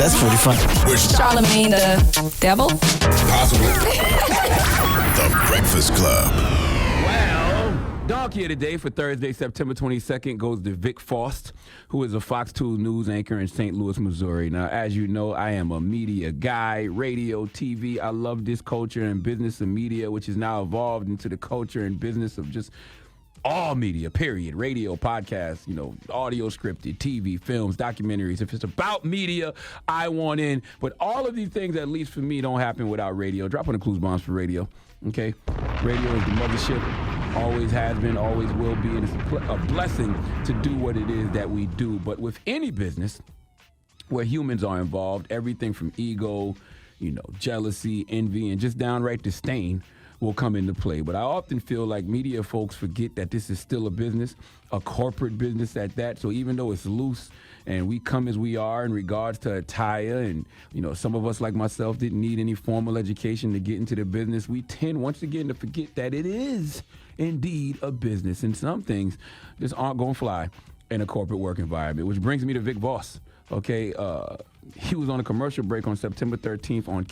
That's pretty funny. Charlamagne the devil? Possibly. The Breakfast Club. Well, dog here today for Thursday, September 22nd goes to Vic Faust, who is a Fox 2 news anchor in St. Louis, Missouri. Now, as you know, I am a media guy, radio, TV. I love this culture and business of media, which has now evolved into the culture and business of just all media, period. Radio, podcasts, audio scripted, TV, films, documentaries. If it's about media, I want in. But all of these things, at least for me, don't happen without radio. Drop on the clues bombs for radio, okay? Radio is the mothership, always has been, always will be, and it's a blessing to do what it is that we do. But with any business where humans are involved, everything from ego, jealousy, envy, and just downright disdain will come into play. But I often feel like media folks forget that this is still a business, a corporate business at that. So even though it's loose and we come as we are in regards to attire, and some of us like myself didn't need any formal education to get into the business, we tend once again to forget that it is indeed a business, and some things just aren't going to fly in a corporate work environment. Which brings me to Vic Voss. Okay, he was on a commercial break on September 13th on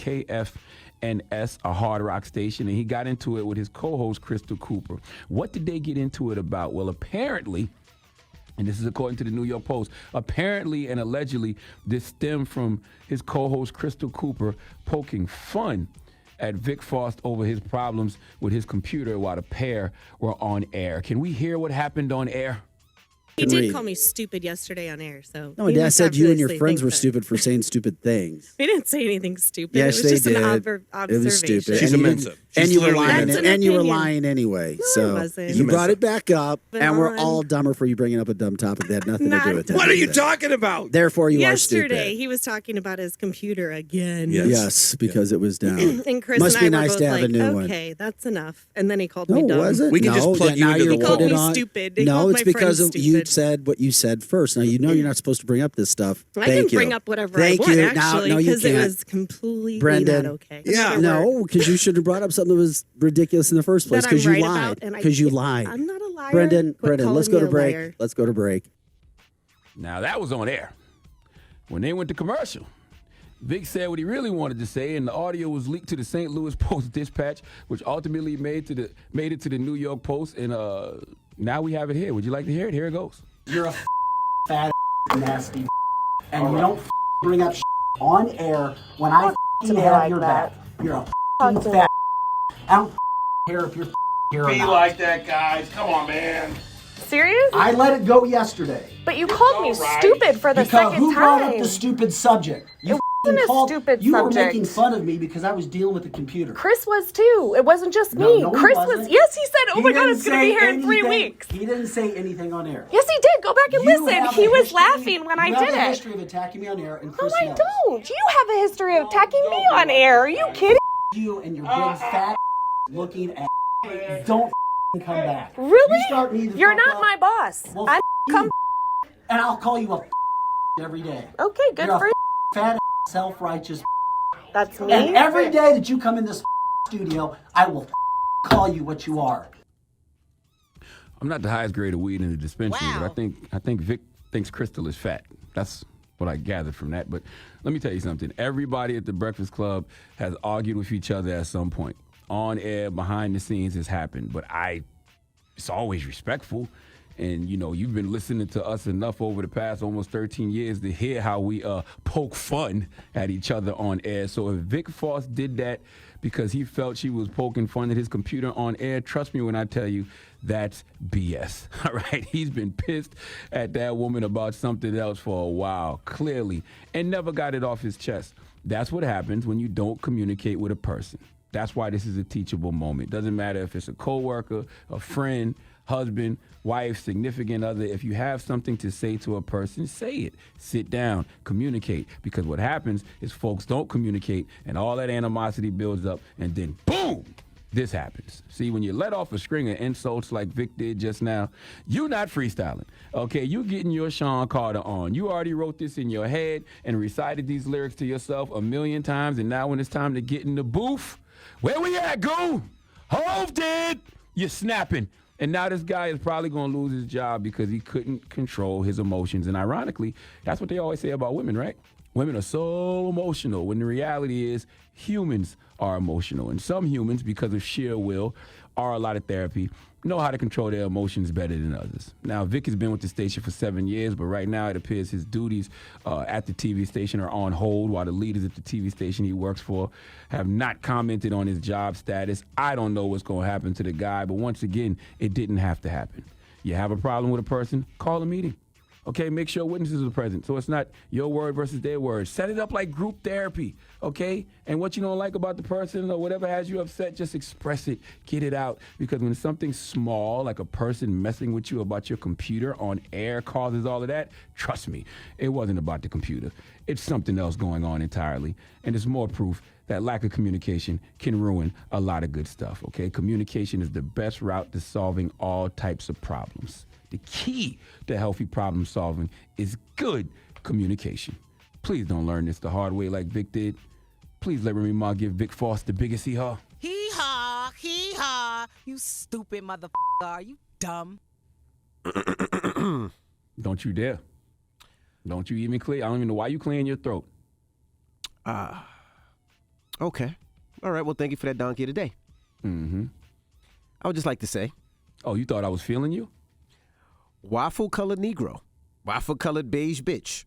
KFNS, a hard rock station, and he got into it with his co-host, Crystal Cooper. What did they get into it about? Well, apparently, and this is according to the New York Post, apparently and allegedly, this stemmed from his co-host, Crystal Cooper, poking fun at Vic Faust over his problems with his computer while the pair were on air. Can we hear what happened on air? He did call me stupid yesterday on air, so. No, my dad said you and your friends were stupid for saying stupid things. We didn't say anything stupid. Yes, it was just they did. an It was stupid. She's offensive. And you were lying. That's an And you were opinion. lying anyway. No, so I wasn't. you brought it back up, But and we're all dumber for you bringing up a dumb topic that had nothing to do with that. What are you talking about? Therefore, you are Yesterday, stupid. he was talking about his computer again. Yes, because it was down. And Chris Must and I be were nice both to have a like, new one. okay, that's enough. And then he called No, me dumb. was it? We can just plug you now into you're the putting wall. it on. Stupid. He No, called it's my because friend you stupid. said what you said first. Now you know you're not supposed to bring up this stuff. I Thank can you. bring up whatever Thank I want, you. actually, No, you because it can't. was completely Brendan. not okay. Yeah. No, because you should have brought up something that was ridiculous in the first place. That Because I'm you right lied. about, and I Because you can't- lied. I'm not a liar. Brendan, Quit let's calling go to me a break. liar. Let's go to break. Now, that was on air. When they went to commercial, Vic said what he really wanted to say, and the audio was leaked to the St. Louis Post-Dispatch, which ultimately made it to the New York Post, and now we have it here. Would you like to hear it? Here it goes. You're a fat nasty and you don't bring up on air when I have your back. You're a fat. I don't care if you're here or Be not. like that, guys. Come on, man. Serious? I let it go yesterday. But you called me Alright. stupid for the Because second who brought up time. the stupid subject? You wasn't a called, stupid you subject. were making fun of me because I was dealing with the computer. Chris was too. It wasn't just No, me. no, he Chris wasn't. was. Yes, he said, "Oh He my God, didn't it's going to be say here in 3 anything- weeks." He didn't say anything on air. Yes, he did. Go back and You listen. have He a was history- laughing when I you did have a it. history of attacking me on air, and No, Chris I knows. don't. You have a history of attacking me on air. Are you kidding? You and your big fat looking at don't come back. Really? You start me the You're fuck not up, my boss. well, I'm you, come. and I'll call you a every day. Okay, good You're for a you. fat self-righteous. That's me. And every day that you come in this studio, I will call you what you are. I'm not the highest grade of weed in the dispensary, but I think Vic thinks Crystal is fat. That's what I gathered from that. But let me tell you something. Everybody at the Breakfast Club has argued with each other at some point. On air, behind the scenes has happened. But it's always respectful. And, you've been listening to us enough over the past almost 13 years to hear how we poke fun at each other on air. So if Vic Faust did that because he felt she was poking fun at his computer on air, trust me when I tell you, that's BS. All right? He's been pissed at that woman about something else for a while, clearly, and never got it off his chest. That's what happens when you don't communicate with a person. That's why this is a teachable moment. Doesn't matter if it's a coworker, a friend, husband, wife, significant other. If you have something to say to a person, say it. Sit down, communicate. Because what happens is folks don't communicate and all that animosity builds up and then boom, this happens. See, when you let off a string of insults like Vic did just now, you're not freestyling. Okay, you getting your Sean Carter on. You already wrote this in your head and recited these lyrics to yourself a million times, and now when it's time to get in the booth, where we at, Goo? Hove did. You're snapping. And now this guy is probably going to lose his job because he couldn't control his emotions. And ironically, that's what they always say about women, right? Women are so emotional when the reality is humans are emotional. And some humans, because of sheer will or a lot of therapy, know how to control their emotions better than others. Now, Vic has been with the station for 7 years, but right now it appears his duties at the TV station are on hold while the leaders at the TV station he works for have not commented on his job status. I don't know what's going to happen to the guy, but once again, it didn't have to happen. You have a problem with a person, call a meeting. Okay, make sure witnesses are present so it's not your word versus their word. Set it up like group therapy, okay? And what you don't like about the person or whatever has you upset, just express it, get it out. Because when something small, like a person messing with you about your computer on air causes all of that, trust me, it wasn't about the computer. It's something else going on entirely. And it's more proof that lack of communication can ruin a lot of good stuff, okay? Communication is the best route to solving all types of problems. The key to healthy problem solving is good communication. Please don't learn this the hard way like Vic did. Please let Remy Ma give Vic Faust the biggest hee-haw. Hee-haw, hee-haw. You stupid motherfucker. Are you dumb? Don't you dare. Don't you even clear. I don't even know why you clearing your throat. Okay. All right, well, thank you for that donkey of the day. Mm-hmm. I would just like to say, Oh, you thought I was feeling you? waffle-colored Negro, waffle-colored beige bitch,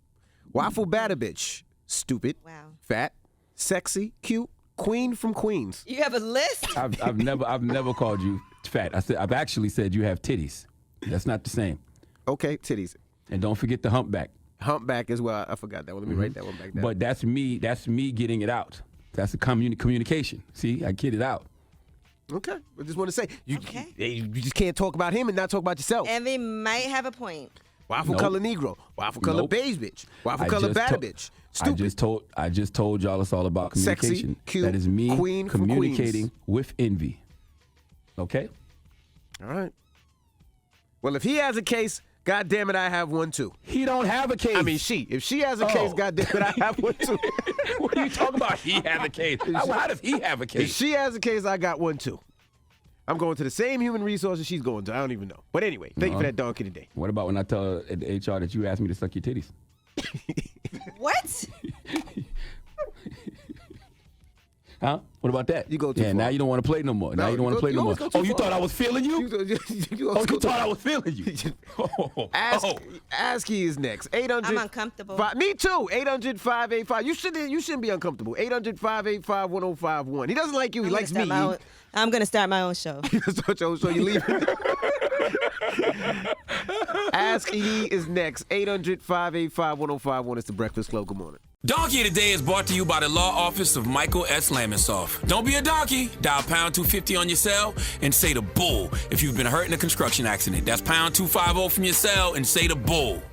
waffle batter bitch, stupid, fat, sexy, cute, queen from Queens. You have a list? I've never called you fat. I've actually said you have titties. That's not the same. Okay, titties. And don't forget the humpback. Humpback as well. I forgot that one. Let me write that one back down. But that's me getting it out. That's the communication. See, I get it out. Okay. I just want to say, you just can't talk about him and not talk about yourself. Envy might have a point. Waffle-colored Negro, waffle-colored beige bitch, waffle-colored batter bitch. Stupid. I just told y'all it's all about communication. Sexy, cute, that is me queen from communicating Queens. with envy. Okay? All right. Well, if he has a case, God damn it, I have one too. He don't have a case. I mean, she. If she has a case, God damn it, I have one too. What are you talking about? He has a case. How does he have a If case? she has a case, I got one too. I'm going to the same human resources she's going to. I don't even know. But anyway, thank you for that donkey today. What about when I tell at the HR that you asked me to suck your titties? What? Huh? What about that? You go too far. Now you don't want to play no more. Now you don't want to play no more. Oh, you thought I was feeling you? You thought I was feeling you? Asky is next. 800. I'm uncomfortable. Me too. 800-585. You shouldn't be uncomfortable. 800-585-1051. He doesn't like you. He likes me. I'm going to start my own show. You start your own show. You leave. Ask E is next. 800-585-1051. It's the Breakfast Club. Good morning. Donkey of the Day is brought to you by the law office of Michael S. Lamonsoff. Don't be a donkey. Dial pound 250 on your cell and say the bull if you've been hurt in a construction accident. That's pound 250 from your cell and say the bull.